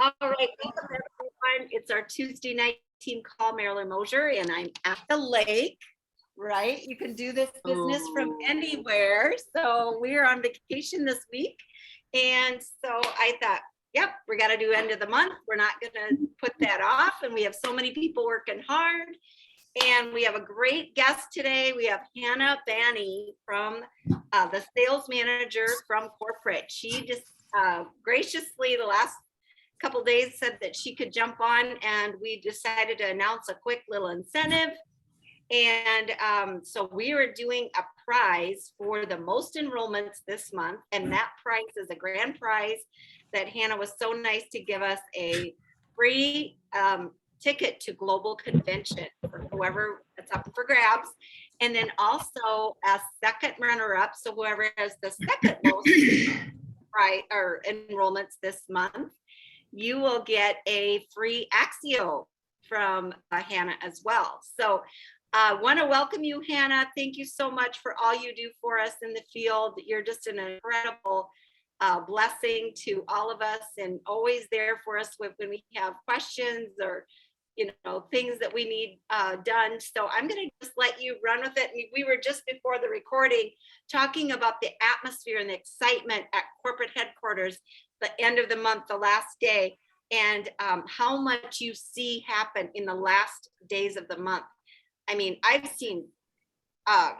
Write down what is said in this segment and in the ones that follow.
All right, welcome everyone. It's our Tuesday night team call, Marilyn Mosier, and I'm at the lake, right? You can do this business from anywhere. So we're on vacation this week. And so I thought, yep, we got to do end of the month. We're not going to put that off. And we have so many people working hard. And we have a great guest today. We have Hannah Banney from the sales manager from corporate. She just graciously the last couple days said that she could jump on, and we decided to announce a quick little incentive. And so we are doing a prize for the most enrollments this month, and that prize is a grand prize that Hannah was so nice to give us a free ticket to global convention for whoever it's up for grabs, and then also a second runner-up. So whoever has the second most or enrollments this month, you will get a free Axio from Hannah as well. So I want to welcome you, Hannah. Thank you so much for all you do for us in the field. You're just an incredible blessing to all of us, and always there for us when we have questions or things that we need done. So I'm going to just let you run with it. We were just before the recording talking about the atmosphere and the excitement at corporate headquarters, the end of the month, the last day, and how much you see happen in the last days of the month. I mean, I've seen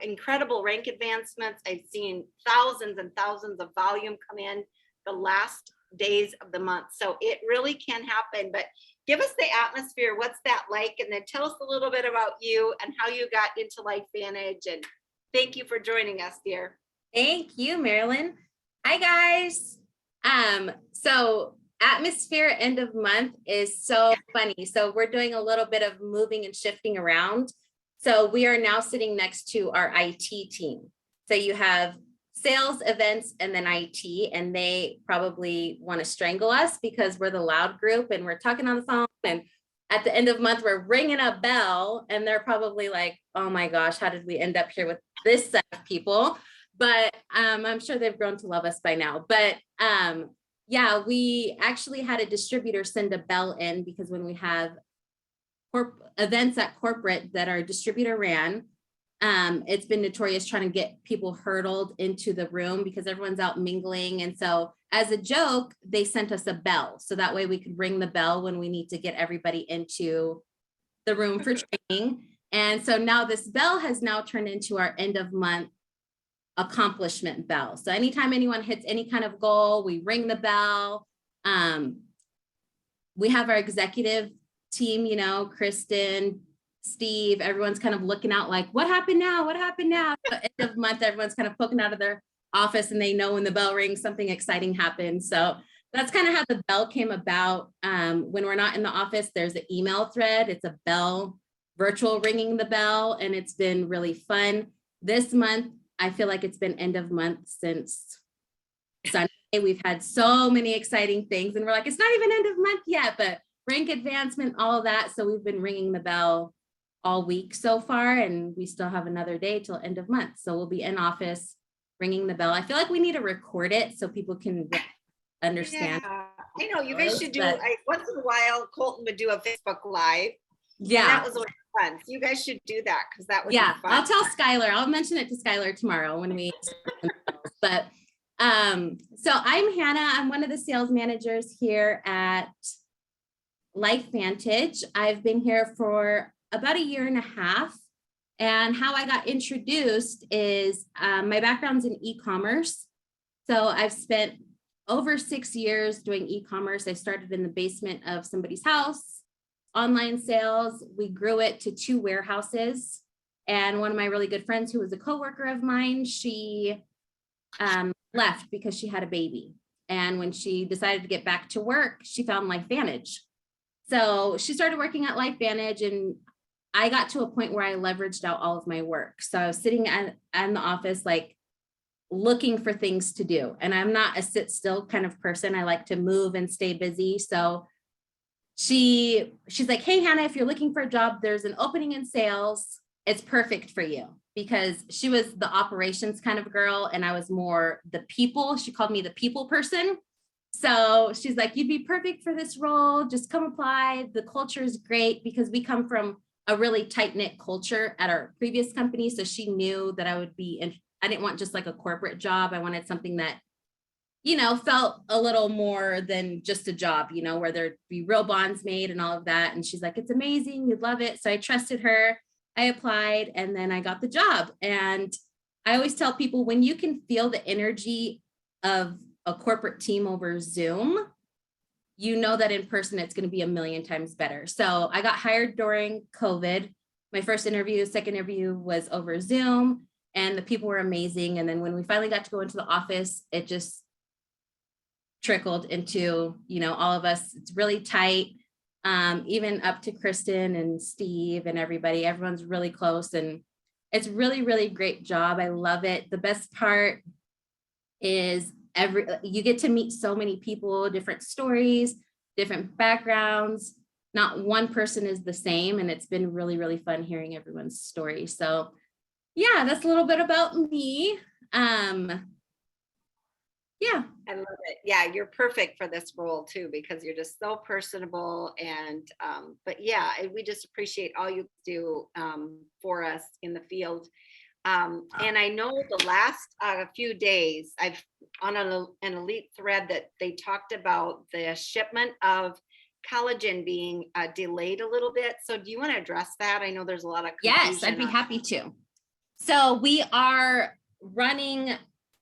incredible rank advancements. I've seen thousands and thousands of volume come in the last days of the month. So it really can happen, but give us the atmosphere. What's that like? And then tell us a little bit about you and how you got into LifeVantage. And thank you for joining us, dear. Thank you, Marilyn. Hi, guys. So atmosphere end of month is so funny. So we're doing a little bit of moving and shifting around. So we are now sitting next to our IT team. So you have sales, events, and then IT, and they probably want to strangle us because we're the loud group and we're talking on the phone. And at the end of the month, we're ringing a bell and they're probably like, oh my gosh, how did we end up here with this set of people? But I'm sure they've grown to love us by now. But yeah, we actually had a distributor send a bell in because when we have events at corporate that our distributor ran, it's been notorious trying to get people hurdled into the room because everyone's out mingling. And so as a joke, they sent us a bell. So that way we could ring the bell when we need to get everybody into the room for training. And so now this bell has now turned into our end of month accomplishment bell. So anytime anyone hits any kind of goal, we ring the bell. We have our executive team, Kristen, Steve, everyone's kind of looking out like, what happened now? What happened now? So end of month, everyone's kind of poking out of their office and they know when the bell rings, something exciting happens. So that's kind of how the bell came about. When we're not in the office, there's an email thread. It's a bell, virtual ringing the bell, and it's been really fun. This month, I feel like it's been end of month since Sunday. We've had so many exciting things and we're like, it's not even end of month yet, but rank advancement, all of that. So we've been ringing the bell all week so far, and we still have another day till end of month. So we'll be in office ringing the bell. I feel like we need to record it so people can understand. Yeah, I know you guys should do, once in a while, Colton would do a Facebook Live. Yeah. That was always fun. You guys should do that because that would be fun. I'll tell Skylar. I'll mention it to Skylar tomorrow when we, but so I'm Hannah. I'm one of the sales managers here at LifeVantage. I've been here for about 1.5 years. And how I got introduced is my background's in e-commerce. So I've spent over 6 years doing e-commerce. I started in the basement of somebody's house, online sales. We grew it to 2 warehouses. And one of my really good friends who was a coworker of mine, she left because she had a baby. And when she decided to get back to work, she found LifeVantage. So she started working at LifeVantage, and I got to a point where I leveraged out all of my work. So I was sitting in the office, like looking for things to do. And I'm not a sit still kind of person. I like to move and stay busy. So she's like, hey, Hannah, if you're looking for a job, there's an opening in sales. It's perfect for you, because she was the operations kind of girl and I was more the people. She called me the people person. So she's like, you'd be perfect for this role. Just come apply. The culture is great because we come from a really tight knit culture at our previous company. So she knew that I would be, and I didn't want just like a corporate job. I wanted something that, you know, felt a little more than just a job, you know, where there'd be real bonds made and all of that. And she's like, it's amazing. You'd love it. So I trusted her. I applied and then I got the job. And I always tell people when you can feel the energy of a corporate team over Zoom, you know that in person it's going to be a million times better. So I got hired during COVID. My first interview, second interview was over Zoom, and the people were amazing. And then when we finally got to go into the office, it just trickled into, you know, all of us. It's really tight, even up to Kristen and Steve and everybody. Everyone's really close, and it's really, really great job. I love it. The best part is you get to meet so many people, different stories, different backgrounds. Not one person is the same. And it's been really, really fun hearing everyone's story. So yeah, that's a little bit about me. Yeah. I love it. Yeah, you're perfect for this role too, because you're just so personable. And but yeah, we just appreciate all you do for us in the field. And I know the last few days I've on an elite thread that they talked about the shipment of collagen being delayed a little bit. So do you want to address that? I know there's a lot of confusion. Yes, I'd be happy to. So we are running,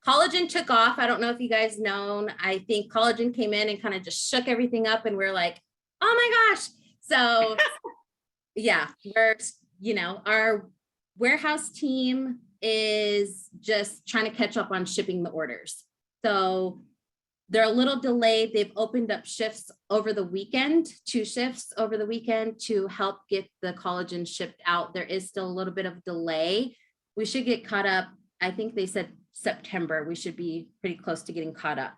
collagen took off. I don't know if you guys know, I think collagen came in and kind of just shook everything up and we're like, oh my gosh. So yeah, we're, you know, our warehouse team is just trying to catch up on shipping the orders. So they're a little delayed. They've opened up shifts over the weekend, 2 shifts over the weekend to help get the collagen shipped out. There is still a little bit of delay. We should get caught up. I think they said September. We should be pretty close to getting caught up.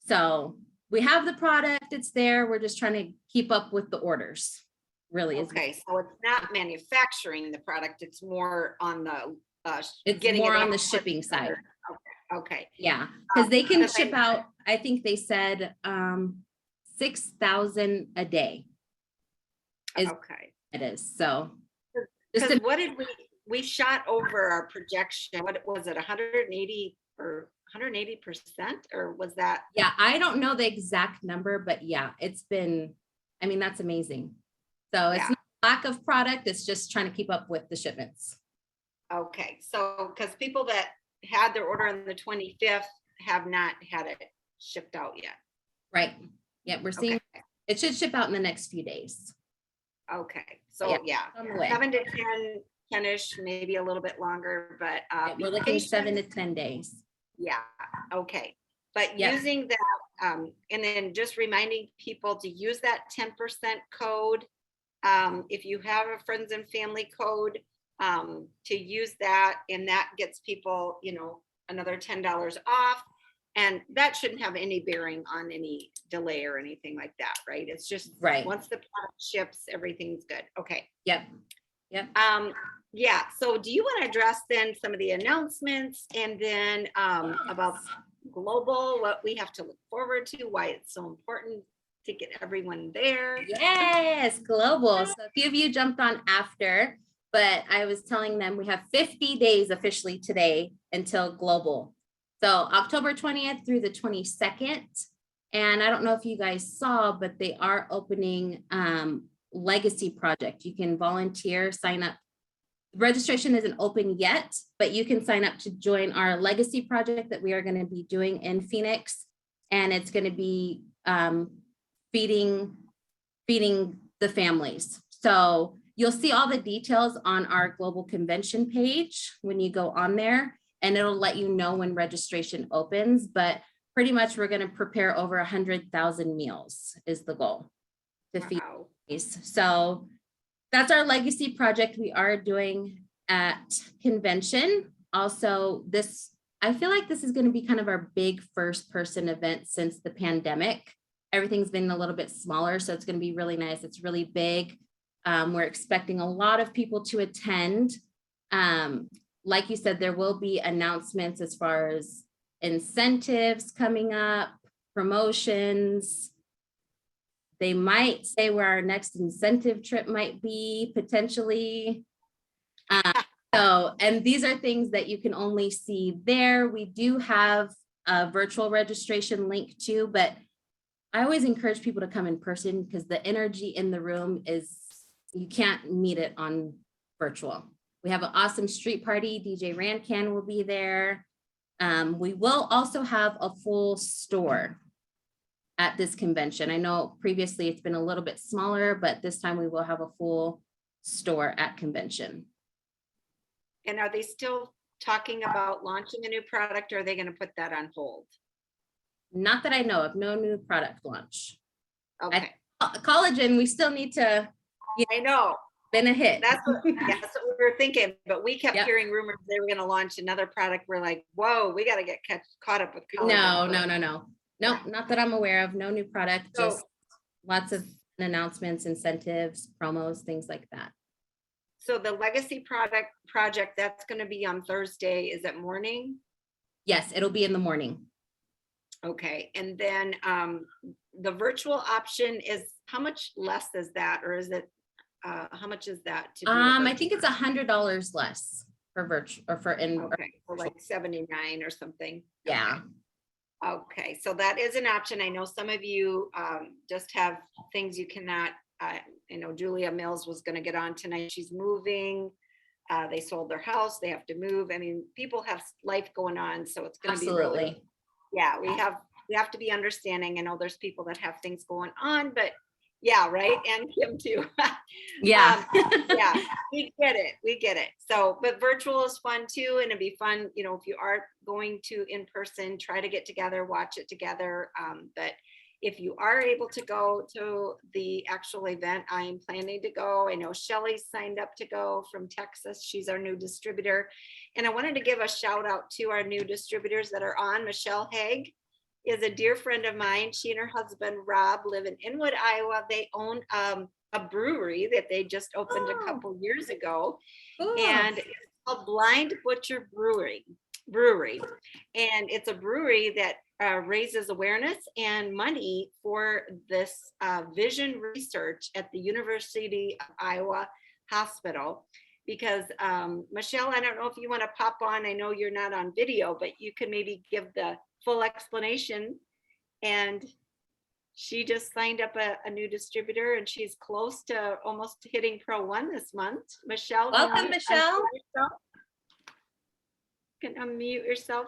So we have the product. It's there. We're just trying to keep up with the orders. Really is. Okay, so it's not manufacturing the product. It's more on the it's getting more it on out the shipping side. Okay. Yeah, because they can ship out, I think they said 6,000 a day. Okay. It is. So because what did we shot over our projection? What was it, 180 or 180%, or was that? Yeah, I don't know the exact number, but yeah, it's been, I mean, that's amazing. So it's not lack of product, it's just trying to keep up with the shipments. Okay, so because people that had their order on the 25th have not had it shipped out yet. Right. Yeah, we're seeing it should ship out in the next few days. Okay, so yeah, 7 to 10-ish, maybe a little bit longer, but we're looking 7 to 10 days. Yeah, okay. But using that, and then just reminding people to use that 10% code. If you have a friends and family code, to use that, and that gets people, you know, another $10 off. And that shouldn't have any bearing on any delay or anything like that, right? It's just once the product ships, everything's good. Okay. Yep. Yeah. So do you want to address then some of the announcements, and then about global, what we have to look forward to, why it's so important to get everyone there? Yes, global. So a few of you jumped on after, but I was telling them we have 50 days officially today until global. So October 20th through the 22nd. And I don't know if you guys saw, but they are opening Legacy Project. You can volunteer, sign up. Registration isn't open yet, but you can sign up to join our Legacy Project that we are going to be doing in Phoenix. And it's going to be feeding the families. So you'll see all the details on our global convention page when you go on there, and it'll let you know when registration opens. But pretty much we're going to prepare over 100,000 meals is the goal to feed these. So that's our Legacy Project we are doing at convention. Also, I feel like this is going to be kind of our big first person event since the pandemic. Everything's been a little bit smaller, so it's going to be really nice. It's really big. We're expecting a lot of people to attend. Like you said, there will be announcements as far as incentives coming up. promotions. They might say where our next incentive trip might be potentially. And these are things that you can only see there. We do have a virtual registration link too, but I always encourage people to come in person because the energy in the room is, you can't meet it on virtual. We have an awesome street party. DJ Rancan will be there. We will also have a full store at this convention. I know previously it's been a little bit smaller, but this time we will have a full store at convention. And are they still talking about launching a new product, or are they going to put that on hold? Not that I know of, no new product launch. Okay. Collagen, we still need to, I know. been a hit. That's what we were thinking, but we kept Yep. hearing rumors they were going to launch another product. We're like, whoa, we got to get caught up with collagen. No. Nope, not that I'm aware of. No new product, So- just lots of announcements, incentives, promos, things like that. So the legacy project, that's going to be on Thursday. Is it morning? Yes, it'll be in the morning. Okay. And then the virtual option is, how much less is that? Or is it, how much is that? To do a I virtual? think it's $100 less for virtual or for in. Okay, so like 79 or something. Yeah. Okay, so that is an option. I know some of you just have things you cannot, I know Julia Mills was going to get on tonight. She's moving. They sold their house. They have to move. I mean, people have life going on, so it's going to be really, Absolutely. yeah, we have to be understanding. I know there's people that have things going on, but yeah, right. And Kim too. Yeah. Yeah, we get it. So, but virtual is fun too. And it'd be fun, you know, if you are going to in person, try to get together, watch it together. But if you are able to go to the actual event, I am planning to go. I know Shelly signed up to go from Texas. She's our new distributor. And I wanted to give a shout out to our new distributors that are on. Michelle Haig is a dear friend of mine. She and her husband, Rob, live in Inwood, Iowa. They own a brewery that they just opened a couple years ago. Cool. And it's called Blind Butcher Brewery. And it's a brewery that raises awareness and money for this vision research at the University of Iowa Hospital. Because Michelle, I don't know if you want to pop on. I know you're not on video, but you can maybe give the full explanation. And she just signed up a new distributor, and she's close to almost hitting Pro 1 this month. Michelle, Welcome, Michelle. Can unmute yourself.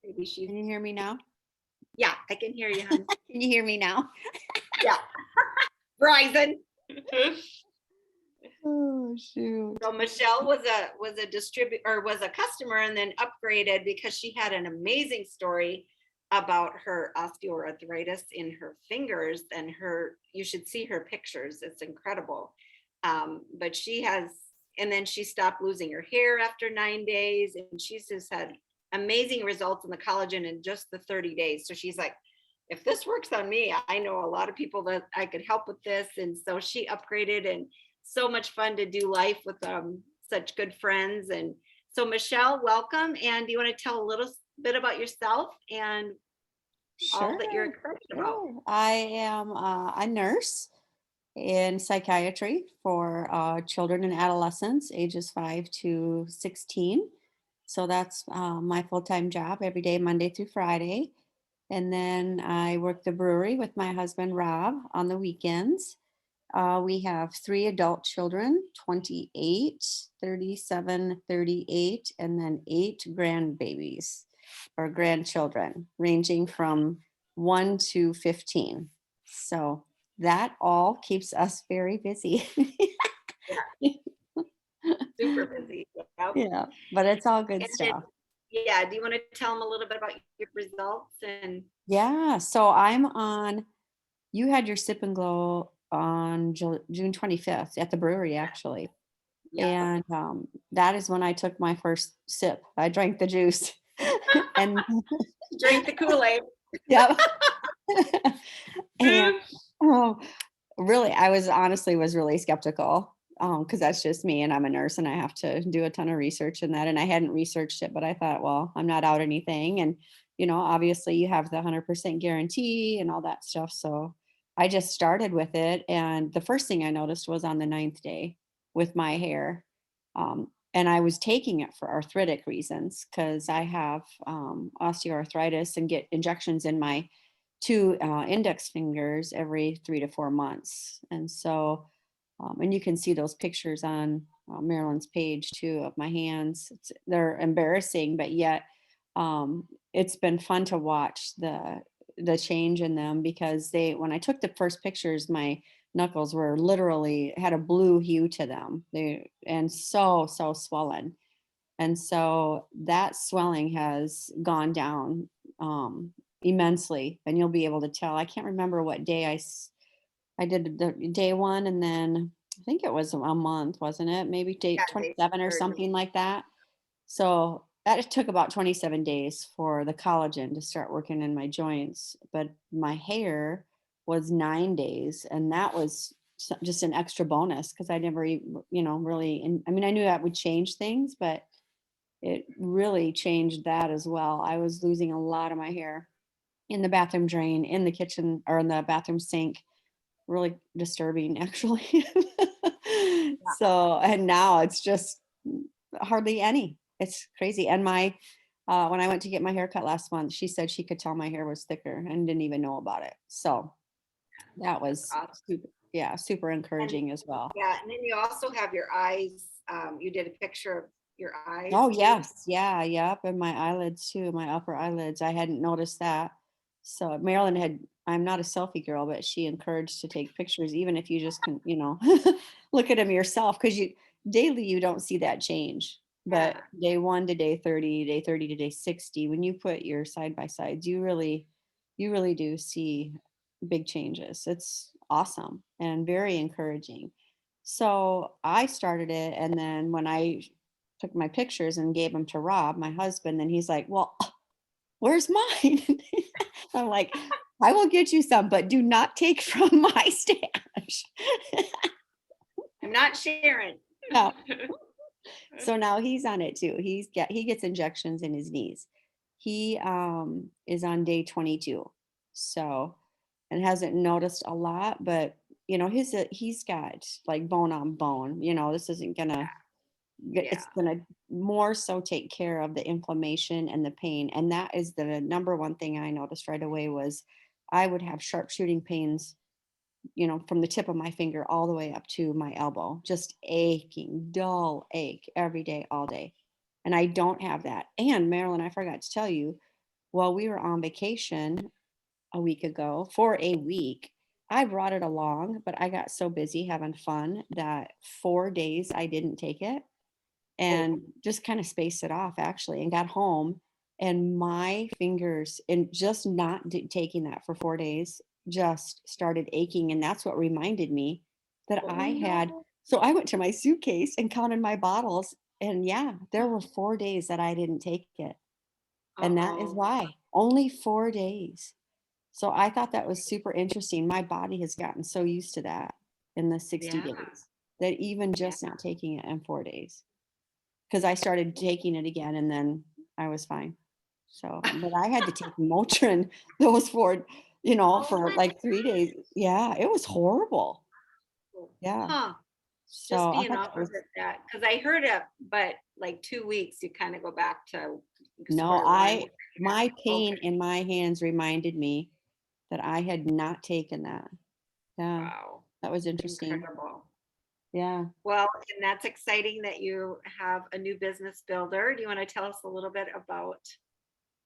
Maybe she. Can you hear me now? Yeah, I can hear you, hon. Can you hear me now? Yeah. Verizon. Oh shoot. So Michelle was a distributor, or was a customer, and then upgraded because she had an amazing story about her osteoarthritis in her fingers, and you should see her pictures. It's incredible. But she has, and then she stopped losing her hair after 9 days, and she's just had amazing results in the collagen in just the 30 days. So she's like, if this works on me, I know a lot of people that I could help with this. And so she upgraded, and so much fun to do life with such good friends. And so Michelle, welcome. And do you want to tell a little bit about yourself and all that you're excited about? Sure. I am a nurse in psychiatry for children and adolescents ages 5 to 16. So that's my full-time job every day, Monday through Friday. And then I work the brewery with my husband, Rob, on the weekends. We have 3 adult children, 28, 37, 38, and then 8 grandbabies or grandchildren, ranging from 1 to 15. So that all keeps us very busy. Super busy. Yep. Yeah, but it's all good And stuff. Yeah. Do you want to tell them a little bit about your results? And Yeah, so I'm on, you had your sip and glow on June 25th at the brewery, actually. yeah, And that is when I took my first sip. I drank the juice and drink the Kool-Aid. yep. And really, I was really skeptical because that's just me, and I'm a nurse and I have to do a ton of research in that. And I hadn't researched it, but I thought, well, I'm not out anything. And obviously you have the 100% guarantee and all that stuff. So I just started with it. And the first thing I noticed was on the ninth day with my hair. And I was taking it for arthritic reasons because I have osteoarthritis and get injections in my two index fingers every 3 to 4 months. And so, and you can see those pictures on Marilyn's page too of my hands. They're embarrassing, but yet it's been fun to watch the change in them because when I took the first pictures, my knuckles were literally had a blue hue to them. And so swollen. And so that swelling has gone down immensely, and you'll be able to tell. I can't remember what day I did the day one, and then I think it was a month, wasn't it? Maybe day Yeah, day 27 or 30. something like that. So that took about 27 days for the collagen to start working in my joints, but my hair was 9 days, and that was just an extra bonus because I never, really. And I mean, I knew that would change things, but it really changed that as well. I was losing a lot of my hair in the bathroom drain, in the kitchen, or in the bathroom sink. Really disturbing, actually. So, and now it's just hardly any. It's crazy. And when I went to get my hair cut last month, she said she could tell my hair was thicker and didn't even know about it. So that was Awesome. super encouraging as well. Yeah, and then you also have your eyes. You did a picture of your eyes. Oh, too. yes. Yeah. Yep. And my eyelids too, my upper eyelids. I hadn't noticed that. So I'm not a selfie girl, but she encouraged to take pictures, even if you just can, look at them yourself, because daily you don't see that change. But day 1 to day 30, day 30 to day 60, when you put your side by sides, you really do see big changes. It's awesome and very encouraging. So I started it, and then when I took my pictures and gave them to Rob, my husband, and he's like, "Well, where's mine?" I'm like, "I will get you some, but do not take from my stash." I'm not sharing. No. So now he's on it too. He gets injections in his knees. He is on day 22. So, and hasn't noticed a lot, but he's got like bone on bone. This isn't gonna it's gonna more so take care of the inflammation and the pain. And that is the number one thing I noticed right away was I would have sharp shooting pains, from the tip of my finger all the way up to my elbow, just aching, dull ache every day, all day. And I don't have that. And Marilyn, I forgot to tell you, while we were on vacation a week ago for a week, I brought it along, but I got so busy having fun that 4 days I didn't take it and just kind of spaced it off actually, and got home, and my fingers, and just not taking that for 4 days, just started aching. And that's what reminded me that I had. So I went to my suitcase and counted my bottles, and yeah, there were 4 days that I didn't take it. And that is why only 4 days. So I thought that was super interesting. My body has gotten so used to that in the 60 days that even just not taking it in 4 days, because I started taking it again and then I was fine. So, but I had to take Motrin those for like 3 days. Yeah, it was horrible. Yeah. Huh. So Just I being thought that was, opposite that, because I heard it, but like 2 weeks, you kind of go back to no, square one. my pain Okay. in my hands reminded me that I had not taken that. Yeah, Wow. that was interesting. Incredible. Yeah. Well, and that's exciting that you have a new business builder. Do you want to tell us a little bit about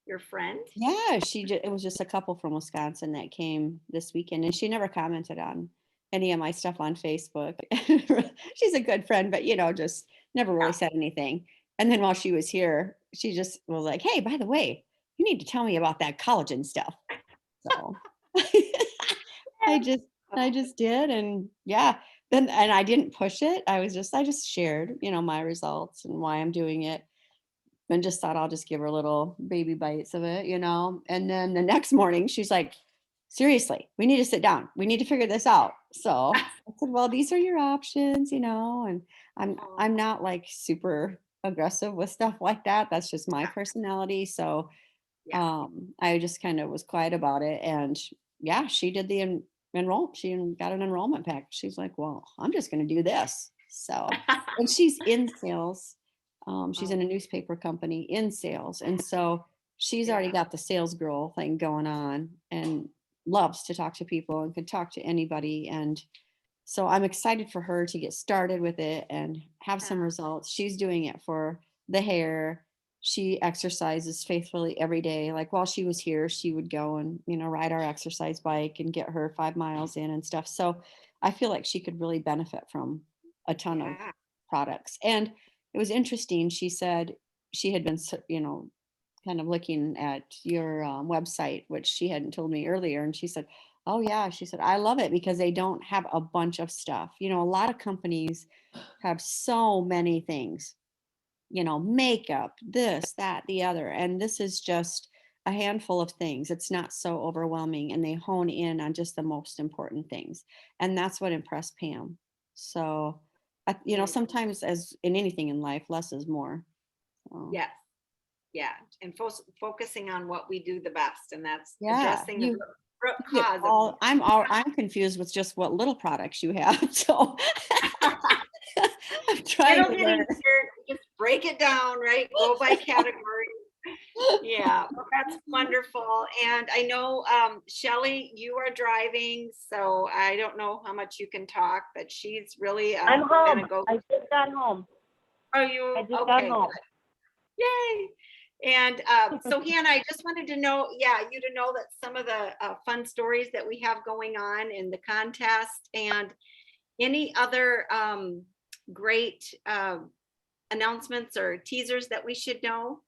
your friend? Yeah, it was just a couple from Wisconsin that came this weekend, and she never commented on any of my stuff on Facebook. She's a good friend, but just never really said anything. And then while she was here, she just was like, "Hey, by the way, you need to tell me about that collagen stuff." So I just I just did, and yeah. And I didn't push it. I just shared, my results and why I'm doing it, and just thought I'll just give her little baby bites of it. And then the next morning she's like, "Seriously, we need to sit down. We need to figure this out." So I said, "Well, these are your options. And I'm not like super aggressive with stuff like that. That's just my personality. So, I just kind of was quiet about it. And yeah, she did the she got an enrollment pack. She's like, well, I'm just going to do this. So, and she's in sales. She's in a newspaper company in sales. And so she's already got the sales girl thing going on and loves to talk to people and can talk to anybody. And so I'm excited for her to get started with it and have some results. She's doing it for the hair. She exercises faithfully every day. Like while she was here, she would go and, ride our exercise bike and get her 5 miles in and stuff. So I feel like she could really benefit from a ton of products. And it was interesting. She said she had been, kind of looking at your website, which she hadn't told me earlier. And she said, oh yeah, she said, I love it because they don't have a bunch of stuff. A lot of companies have so many things, makeup, this, that, the other. And this is just a handful of things. It's not so overwhelming, and they hone in on just the most important things. And that's what impressed Pam. So, sometimes, as in anything in life, less is more. So. Yes. Yeah. And focusing on what we do the best. And that's addressing the root cause. I'm confused with just what little products you have. So I'm trying to learn. Just break it down, right? Go by category. Yeah, well, that's wonderful. And I know, Shelley, you are driving, so I don't know how much you can talk, but she's really I'm home. I just got home. Are you? I just got home. Yay. And so Hannah, I just wanted to know, you to know that some of the fun stories that we have going on in the contest and any other great announcements or teasers that we should know.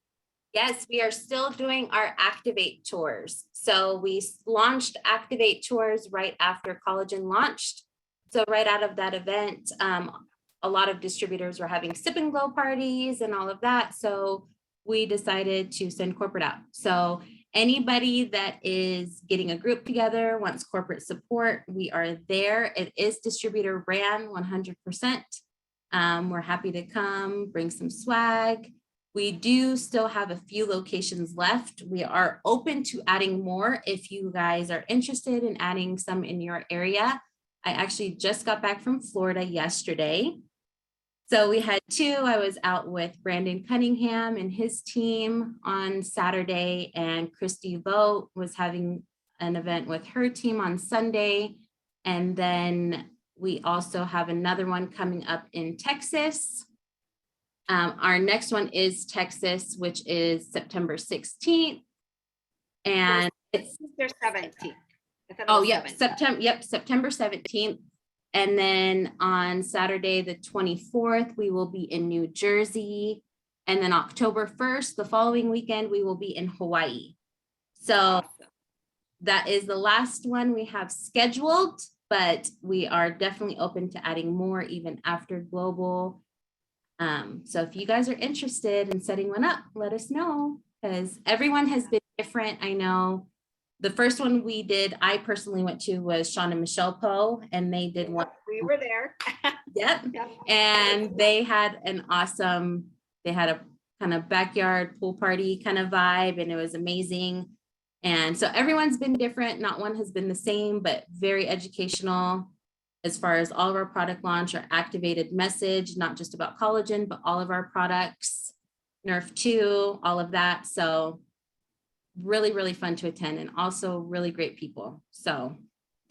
Yes, we are still doing our Activate tours. So we launched Activate tours right after Collagen launched. So right out of that event, a lot of distributors were having sip and glow parties and all of that. So we decided to send corporate out. So anybody that is getting a group together, wants corporate support, we are there. It is distributor ran 100%. We're happy to come, bring some swag. We do still have a few locations left. We are open to adding more if you guys are interested in adding some in your area. I actually just got back from Florida yesterday. So we had 2. I was out with Brandon Cunningham and his team on Saturday, and Christy Vogt was having an event with her team on Sunday. And then we also have another one coming up in Texas. Our next one is Texas, which is September 16th. And it's their 17th. Oh, yep, September 17th. And then on Saturday, the 24th, we will be in New Jersey. And then October 1st, the following weekend, we will be in Hawaii. So that is the last one we have scheduled, but we are definitely open to adding more even after global. So if you guys are interested in setting one up, let us know, because everyone has been different. I know the first one we did, I personally went to, was Sean and Michelle Poe, and they did one. We were there. Yep. And they had an awesome, they had a kind of backyard pool party kind of vibe, and it was amazing. And so everyone's been different. Not one has been the same, but very educational as far as all of our product launch, our activated message, not just about collagen, but all of our products, Nerf 2, all of that. So really, really fun to attend, and also really great people. So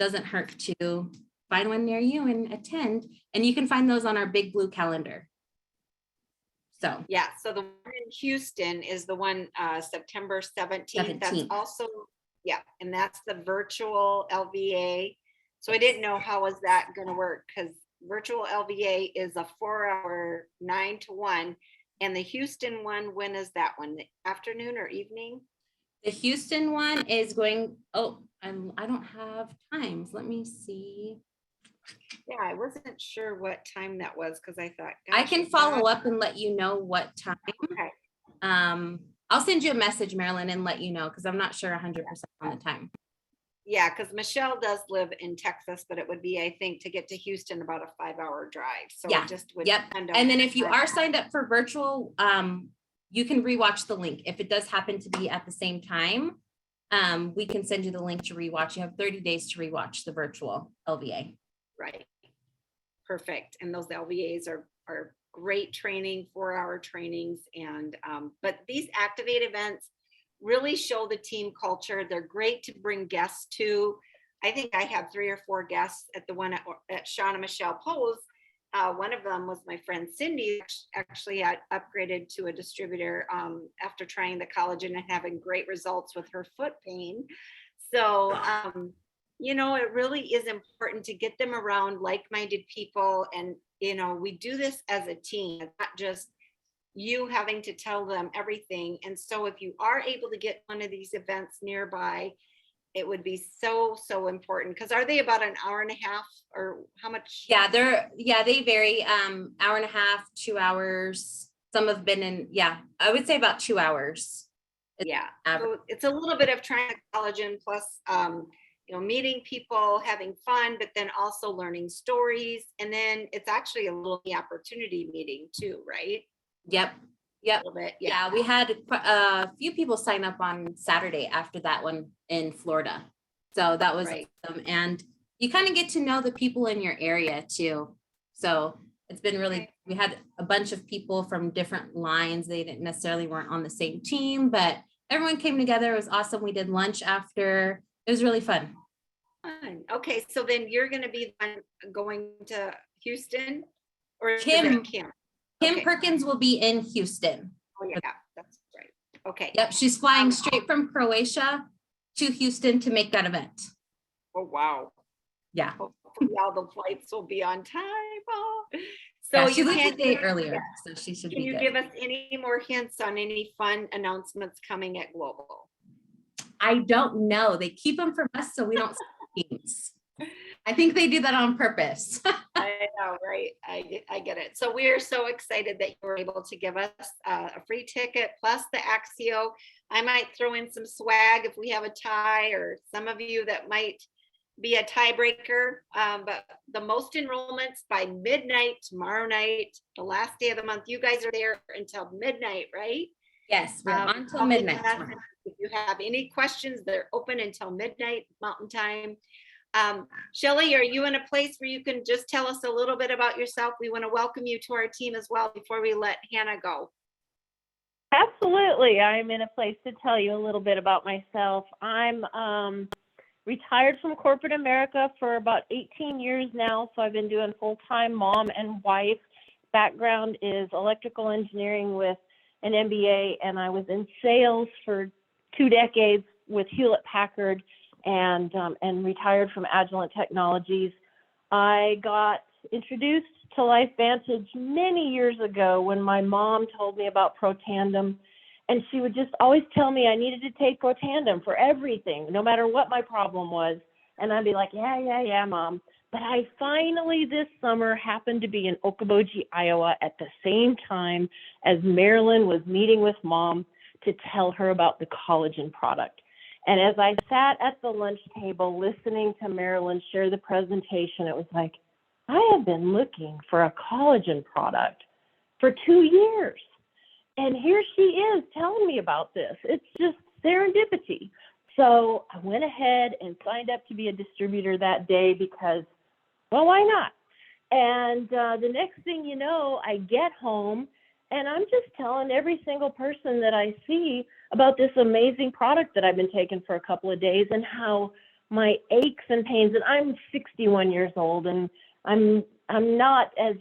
doesn't hurt to find one near you and attend. And you can find those on our big blue calendar. So yeah, so the one in Houston is the one September 17th. That's also, and that's the virtual LVA. So I didn't know how was that going to work, because virtual LVA is a 4-hour 9 to 1. And the Houston one, when is that one? The afternoon or evening? The Houston one is going, I don't have times. Let me see. Yeah, I wasn't sure what time that was, because I thought, I can follow up and let you know what time. Okay. I'll send you a message, Marilyn, and let you know, because I'm not sure 100% on the time. Yeah, because Michelle does live in Texas, but it would be, I think, to get to Houston about a 5-hour drive. So yeah, it just would. Yep. And then if you are signed up for virtual, you can rewatch the link. If it does happen to be at the same time, we can send you the link to rewatch. You have 30 days to rewatch the virtual LVA. Right. Perfect. And those LVAs are great training, 4-hour trainings. And, but these Activate events really show the team culture. They're great to bring guests to. I think I had 3 or 4 guests at the one at Sean and Michelle Poe's. One of them was my friend Cindy, actually had upgraded to a distributor after trying the collagen and having great results with her foot pain. So, you know, it really is important to get them around like-minded people. And, you know, we do this as a team, not just you having to tell them everything. And so if you are able to get one of these events nearby, it would be so important. Because are they about an hour and a half or how much? Yeah, they vary. Hour and a half, 2 hours. Some have been in, I would say about 2 hours. Yeah, so it's a little bit of trying collagen plus, you know, meeting people, having fun, but then also learning stories. And then it's actually a little opportunity meeting too, right? Yep. A little bit, Yeah, we had a few people sign up on Saturday after that one in Florida. So that was right. awesome. And you kind of get to know the people in your area too. So it's been really, we had a bunch of people from different lines. They didn't necessarily weren't on the same team, but everyone came together. It was awesome. We did lunch after. It was really fun. Fun. Okay, so then you're going to be going to Houston, or is Kim it Kim? Okay. Perkins will be in Houston. Oh yeah, that's right. Okay. Yep, she's flying straight from Croatia to Houston to make that event. Oh wow. Yeah. Hopefully all the flights will be on time. Oh. So Yeah, she you leaves a can't day earlier, so she should Can be you good. give us any more hints on any fun announcements coming at Global? I don't know. They keep them from us so we don't see things. I think they do that on purpose. I know, right? I get it. So we are so excited that you were able to give us a free ticket plus the Axio. I might throw in some swag if we have a tie, or some of you that might be a tiebreaker. But the most enrollments by midnight tomorrow night, the last day of the month. You guys are there until midnight, right? Yes, we're on until midnight tomorrow. If you have any questions, they're open until midnight Mountain Time. Shelly, are you in a place where you can just tell us a little bit about yourself? We want to welcome you to our team as well before we let Hannah go. Absolutely. I'm in a place to tell you a little bit about myself. I'm retired from corporate America for about 18 years now, so I've been doing full-time mom and wife. Background is electrical engineering with an MBA, and I was in sales for 2 decades with Hewlett Packard, and retired from Agilent Technologies. I got introduced to LifeVantage many years ago when my mom told me about Protandim, and she would just always tell me I needed to take Protandim for everything, no matter what my problem was. And I'd be like, yeah, Mom. But I finally this summer happened to be in Okoboji, Iowa at the same time as Marilyn was meeting with Mom to tell her about the collagen product. And as I sat at the lunch table listening to Marilyn share the presentation, it was like, I have been looking for a collagen product for 2 years. And here she is telling me about this. It's just serendipity. So I went ahead and signed up to be a distributor that day because, well, why not? And the next thing you know, I get home and I'm just telling every single person that I see about this amazing product that I've been taking for a couple of days and how my aches and pains, and I'm 61 years old and I'm not as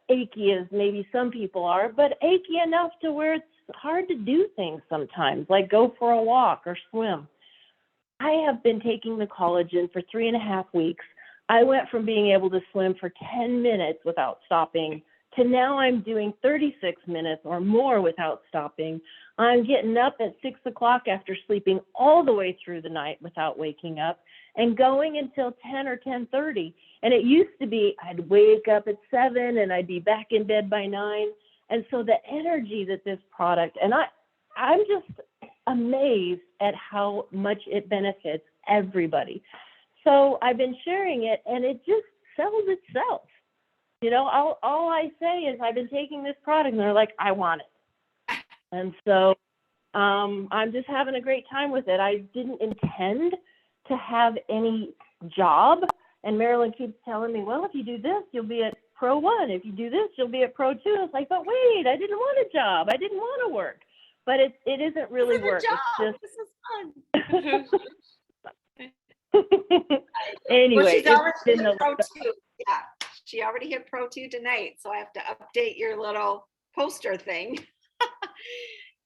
achy as maybe some people are, but achy enough to where it's hard to do things sometimes, like go for a walk or swim. I have been taking the collagen for 3.5 weeks. I went from being able to swim for 10 minutes without stopping to now I'm doing 36 minutes or more without stopping. I'm getting up at 6 o'clock after sleeping all the way through the night without waking up and going until 10 or 10:30. And it used to be I'd wake up at 7 and I'd be back in bed by 9. And so the energy that this product, and I'm just amazed at how much it benefits everybody. So I've been sharing it and it just sells itself. You know, all I say is I've been taking this product and they're like, I want it. And so I'm just having a great time with it. I didn't intend to have any job. And Marilyn keeps telling me, well, if you do this, you'll be at Pro 1. If you do this, you'll be at Pro 2. It's like, but wait, I didn't want a job. I didn't want to work. But it isn't really This is a work. job. It's This is fun. just anyway. Well, she's It's already been hit the Pro 2. Yeah, she already hit Pro 2 tonight, so I have to update your little poster thing.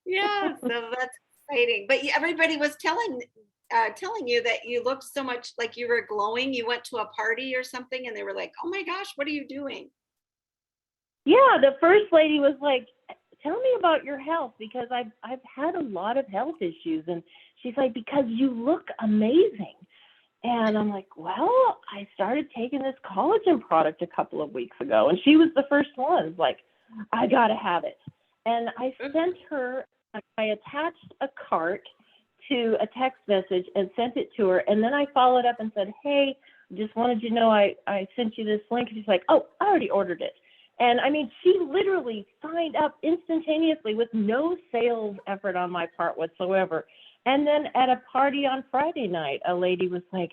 Yeah, so that's exciting. But everybody was telling you that you looked so much like you were glowing. You went to a party or something, and they were like, "Oh my gosh, what are you doing?" Yeah, the first lady was like, tell me about your health, because I've had a lot of health issues. And she's like, because you look amazing. And I'm like, well, I started taking this collagen product a couple of weeks ago. And she was the first one, like, I got to have it. And I sent her, I attached a cart to a text message and sent it to her. And then I followed up and said, hey, just wanted you to know I sent you this link. And she's like, oh, I already ordered it. And I mean, she literally signed up instantaneously with no sales effort on my part whatsoever. And then at a party on Friday night, a lady was like,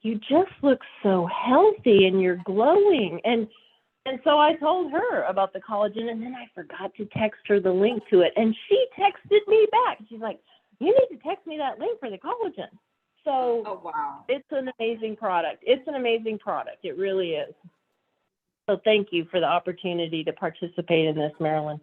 you just look so healthy and you're glowing. And so I told her about the collagen, and then I forgot to text her the link to it. And she texted me back. She's like, you need to text me that link for the collagen. So Oh, wow. it's an amazing product. It's an amazing product. It really is. So thank you for the opportunity to participate in this, Marilyn.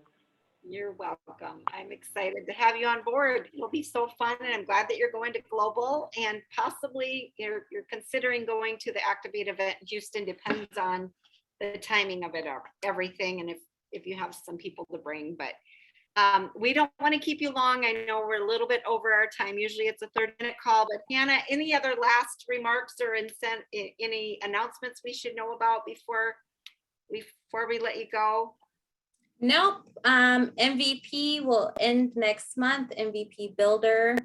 You're welcome. I'm excited to have you on board. It'll be so fun, and I'm glad that you're going to Global, and possibly you're considering going to the Activate event in Houston. Depends on the timing of it or everything, and if you have some people to bring. But we don't want to keep you long. I know we're a little bit over our time. Usually it's a 30-minute call. But Hannah, any other last remarks or any announcements we should know about before we let you go? Nope. MVP will end next month, MVP Builder.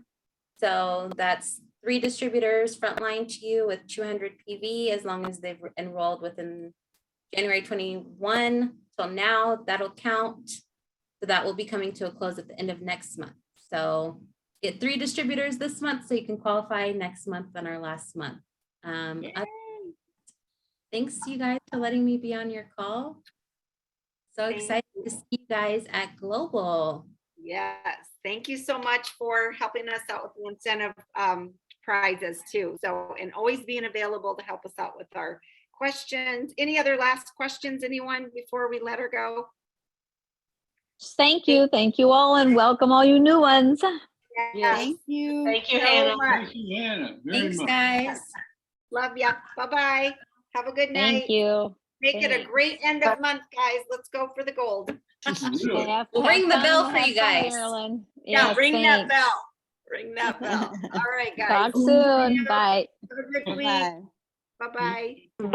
So that's 3 distributors frontline to you with 200 PV, as long as they've enrolled within January 21 till now, that'll count. So that will be coming to a close at the end of next month. So get 3 distributors this month so you can qualify next month on our last month. Thanks you guys for letting me be on your call. So excited to see you guys at Global. Yes, thank you so much for helping us out with the incentive prizes too. So, and always being available to help us out with our questions. Any other last questions, anyone, before we let her go? Thank you all, and welcome all you new ones. Yes. Thank you. Thank you, so Hannah. much. Thank you, Hannah, very Thanks, much. guys. Love ya. Bye-bye. Have a good night. Thank you. Make it a great end of month, guys. Let's go for the gold. Really? We'll ring the bell for Have you fun, guys. Marilyn. Yeah, Yes, ring that thanks. bell. Ring that bell. All right, guys. Talk soon. Bye. Have a good week. Bye. Bye-bye. Bye.